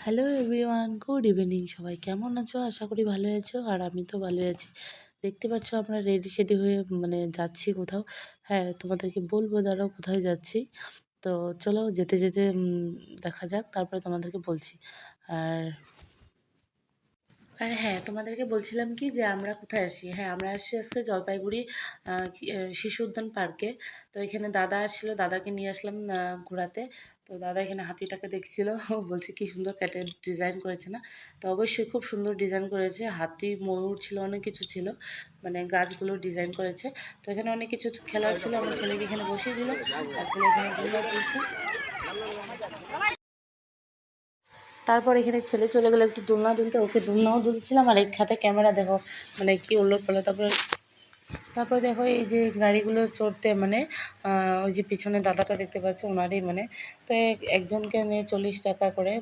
Hello everyone, good evening. সবাই কেমন আছো? আশা করি ভালো আছো। আর আমি তো ভালোই আছি। দেখতে পাচ্ছ আমরা রেডি সেডি হয়ে যাচ্ছি কোথাও। হ্যাঁ, তোমাদেরকে বলবো দাঁড়াও কোথায় যাচ্ছি। তো চলো যেতে যেতে দেখা যাক, তারপরে তোমাদেরকে বলছি। আর আর হ্যাঁ, তোমাদেরকে বলছিলাম কি যে আমরা কোথায় আসি। হ্যাঁ, আমরা আসছি আজকে জলপাইগুড়ি শিশু উদ্যান পার্কে। তো এখানে দাদা আসছিল, দাদাকে নিয়ে আসলাম ঘোরাতে। তো দাদা এখানে হাতিটাকে দেখছিল, বলছে কি সুন্দর ক্যাটের ডিজাইন করেছে না। তো অবশ্যই খুব সুন্দর ডিজাইন করেছে, হাতি ময়ূর ছিল, অনেক কিছু ছিল, গাছগুলো ডিজাইন করেছে। তো এখানে অনেক কিছু খেলার ছিল, আমার ছেলেকে এখানে বসিয়ে দিল, আর ছেলে এখানে দোলনা তুলছে। তারপর এখানে ছেলে চলে গেলো একটু দোলনা দুলতে, ওকে দোলনাও দুলছিলাম, আর এক হাতে ক্যামেরা দেখো কি উল্লট পাল্লা। তারপরে দেখো এই যে গাড়িগুলো চড়তে ওই যে পিছনে দাদাটা দেখতে পাচ্ছ ওনারই তো একজনকে নিয়ে 40 টাকা করে